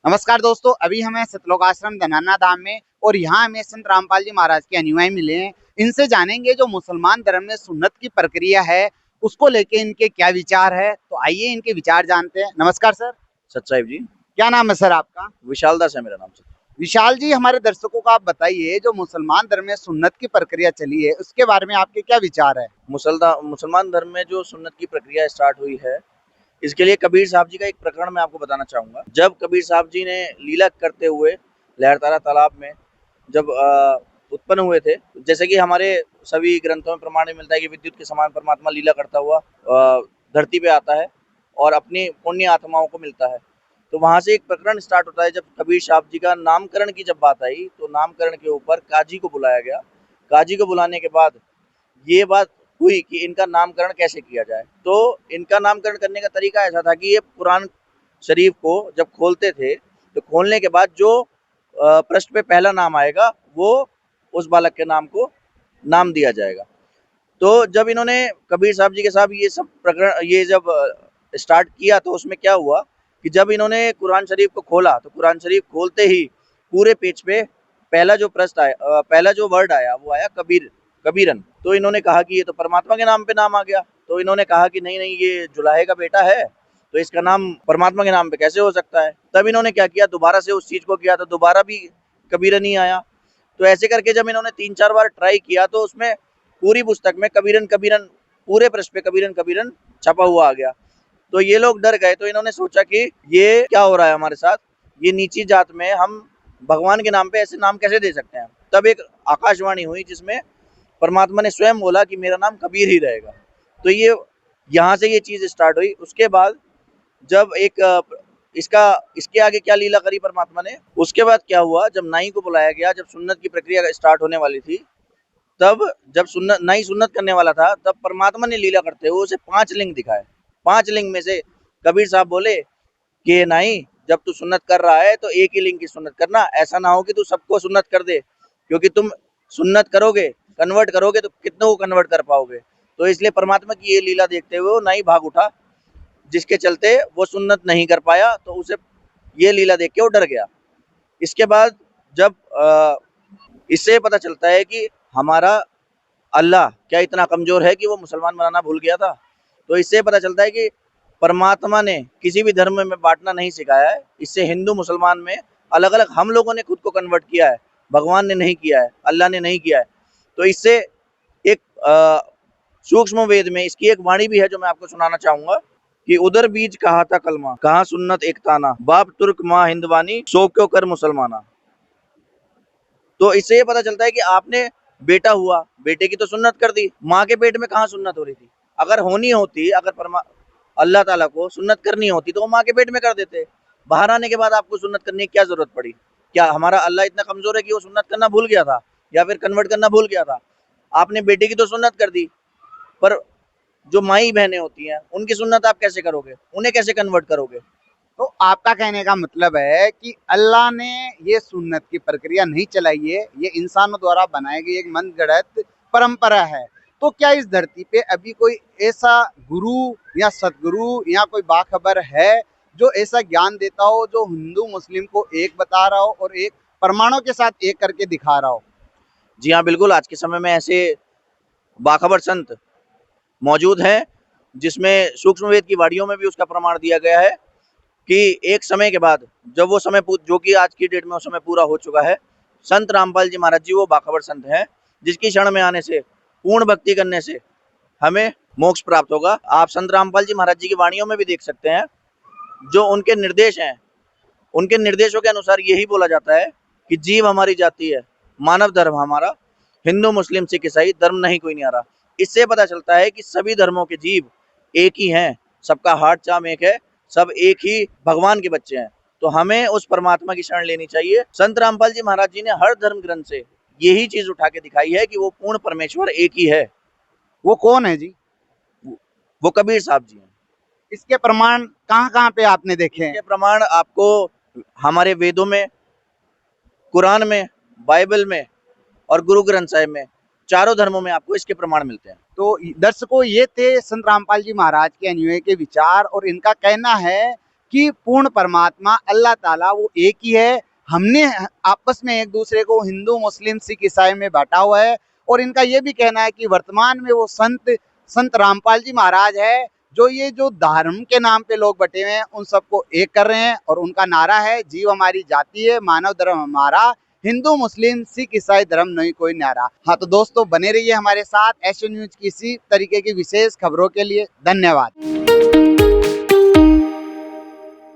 नमस्कार दोस्तों, अभी हमें सतलोक आश्रम धनाना धाम में और यहाँ हमें संत रामपाल जी महाराज के अनुयायी मिले हैं। इनसे जानेंगे जो मुसलमान धर्म में सुन्नत की प्रक्रिया है उसको लेके इनके क्या विचार है। तो आइए इनके विचार जानते हैं। नमस्कार सर। सच्चाई जी। क्या नाम है सर आपका? विशाल दास है मेरा नाम। विशाल जी, हमारे दर्शकों को आप बताइए जो मुसलमान धर्म में सुन्नत की प्रक्रिया चली है उसके बारे में आपके क्या विचार है? मुसलमान धर्म में जो सुन्नत की प्रक्रिया स्टार्ट हुई है, इसके लिए कबीर साहब जी का एक प्रकरण मैं आपको बताना चाहूंगा। जब कबीर साहब जी ने लीला करते हुए लहरतारा तालाब में जब उत्पन्न हुए थे, जैसे कि हमारे सभी ग्रंथों में प्रमाण मिलता है कि विद्युत के समान परमात्मा लीला करता हुआ धरती पे आता है और अपनी पुण्य आत्माओं को मिलता है। तो वहां से एक प्रकरण स्टार्ट होता है। जब कबीर साहब जी का नामकरण की जब बात आई तो नामकरण के ऊपर काजी को बुलाया गया। काजी को बुलाने के बाद ये बात हुई कि इनका नामकरण कैसे किया जाए। तो इनका नामकरण करने का तरीका ऐसा था कि ये कुरान शरीफ को जब खोलते थे तो खोलने के बाद जो पृष्ठ पे पहला नाम आएगा वो उस बालक के नाम को नाम दिया जाएगा। तो जब इन्होंने कबीर साहब जी के साथ ये सब प्रकरण ये जब स्टार्ट किया तो उसमें क्या हुआ कि जब इन्होंने कुरान शरीफ को खोला तो कुरान शरीफ खोलते ही पूरे पेज पे पहला जो प्रश्न आया, पहला जो वर्ड आया वो आया कबीर, कबीरन। तो इन्होंने कहा कि ये तो परमात्मा के नाम पे नाम आ गया। तो इन्होंने कहा कि नहीं नहीं, ये जुलाहे का बेटा है तो इसका नाम परमात्मा के नाम पे कैसे हो सकता है। तब इन्होंने क्या किया, दोबारा से उस चीज को किया तो दोबारा भी कबीरन ही आया। तो ऐसे करके जब इन्होंने 3-4 बार ट्राई किया तो उसमें पूरी पुस्तक में कबीरन कबीरन, पूरे पृष्ठ पे कबीरन कबीरन छपा हुआ आ गया। तो ये लोग डर गए। तो इन्होंने सोचा कि ये क्या हो रहा है हमारे साथ, ये नीची जात में हम भगवान के नाम पे ऐसे नाम कैसे दे सकते हैं। तब एक आकाशवाणी हुई जिसमें परमात्मा ने स्वयं बोला कि मेरा नाम कबीर ही रहेगा। तो ये यहाँ से ये चीज स्टार्ट हुई। उसके बाद जब इसका इसके आगे क्या लीला करी परमात्मा ने, उसके बाद क्या हुआ, जब नाई को बुलाया गया, जब सुन्नत की प्रक्रिया स्टार्ट होने वाली थी, तब जब सुन्नत नाई सुन्नत करने वाला था तब परमात्मा ने लीला करते हुए उसे 5 लिंग दिखाए। 5 लिंग में से कबीर साहब बोले कि नाई, जब तू सुन्नत कर रहा है तो एक ही लिंग की सुन्नत करना, ऐसा ना हो कि तू सबको सुन्नत कर दे, क्योंकि तुम सुन्नत करोगे, कन्वर्ट करोगे तो कितनों को कन्वर्ट कर पाओगे। तो इसलिए परमात्मा की ये लीला देखते हुए वो नाई भाग उठा, जिसके चलते वो सुन्नत नहीं कर पाया। तो उसे ये लीला देख के वो डर गया। इसके बाद जब इससे पता चलता है कि हमारा अल्लाह क्या इतना कमजोर है कि वो मुसलमान बनाना भूल गया था। तो इससे पता चलता है कि परमात्मा ने किसी भी धर्म में बांटना नहीं सिखाया है। इससे हिंदू मुसलमान में अलग अलग हम लोगों ने खुद को कन्वर्ट किया है, भगवान ने नहीं किया है, अल्लाह ने नहीं किया है। तो इससे एक सूक्ष्म वेद में इसकी एक वाणी भी है जो मैं आपको सुनाना चाहूंगा कि उधर बीज कहा था कलमा, कहा सुन्नत एक ताना, बाप तुर्क माँ हिंदवानी, सो क्यों कर मुसलमाना। तो इससे ये पता चलता है कि आपने बेटा हुआ, बेटे की तो सुन्नत कर दी, माँ के पेट में कहाँ सुन्नत हो रही थी। अगर होनी होती, अगर अल्लाह ताला को सुन्नत करनी होती तो वो माँ के पेट में कर देते। बाहर आने के बाद आपको सुन्नत करने की क्या जरूरत पड़ी? क्या हमारा अल्लाह इतना कमजोर है कि वो सुन्नत करना भूल गया था या फिर कन्वर्ट करना भूल गया था? आपने बेटे की तो सुन्नत कर दी, पर जो माई बहनें होती हैं उनकी सुन्नत आप कैसे करोगे, उन्हें कैसे कन्वर्ट करोगे? तो आपका कहने का मतलब है कि अल्लाह ने ये सुन्नत की प्रक्रिया नहीं चलाई है, ये इंसानों द्वारा बनाई गई एक मनगढ़ंत परंपरा है। तो क्या इस धरती पे अभी कोई ऐसा गुरु या सदगुरु या कोई बाखबर है जो ऐसा ज्ञान देता हो, जो हिंदू मुस्लिम को एक बता रहा हो और एक प्रमाणों के साथ एक करके दिखा रहा हो? जी हाँ, बिल्कुल। आज के समय में ऐसे बाखबर संत मौजूद हैं जिसमें सूक्ष्म वेद की वाणियों में भी उसका प्रमाण दिया गया है कि एक समय के बाद, जब वो समय जो कि आज की डेट में वो समय पूरा हो चुका है, संत रामपाल जी महाराज जी वो बाखबर संत हैं जिसकी शरण में आने से, पूर्ण भक्ति करने से हमें मोक्ष प्राप्त होगा। आप संत रामपाल जी महाराज जी की वाणियों में भी देख सकते हैं, जो उनके निर्देश हैं, उनके निर्देशों के अनुसार यही बोला जाता है कि जीव हमारी जाति है, मानव धर्म हमारा, हिंदू मुस्लिम सिख ईसाई धर्म नहीं कोई नहीं आ रहा। इससे पता चलता है कि सभी धर्मों के जीव एक ही हैं, सबका हार्ट चाम एक है, सब एक ही भगवान के बच्चे हैं। तो हमें उस परमात्मा की शरण लेनी चाहिए। संत रामपाल जी महाराज जी ने हर धर्म ग्रंथ से यही चीज उठा के दिखाई है कि वो पूर्ण परमेश्वर एक ही है। वो कौन है जी? वो कबीर साहब जी हैं। इसके प्रमाण कहाँ कहाँ पे आपने देखे हैं? इसके प्रमाण आपको हमारे वेदों में, कुरान में, बाइबल में और गुरु ग्रंथ साहिब में, चारों धर्मों में आपको इसके प्रमाण मिलते हैं। तो दर्शकों, ये थे संत रामपाल जी महाराज के अनुयायी के विचार और इनका कहना है कि पूर्ण परमात्मा अल्लाह ताला वो एक ही है। हमने आपस में एक दूसरे को हिंदू, मुस्लिम, सिख, ईसाई में बांटा हुआ है और इनका ये भी कहना है कि वर्तमान में वो संत रामपाल जी महाराज है जो धर्म के नाम पे लोग बटे हुए हैं उन सबको एक कर रहे हैं और उनका नारा है जीव हमारी जाति है, मानव धर्म हमारा, हिंदू, मुस्लिम, सिख, ईसाई धर्म नहीं कोई नारा। हाँ तो दोस्तों बने रहिए हमारे साथ एसए न्यूज की इसी तरीके की विशेष खबरों के लिए। धन्यवाद।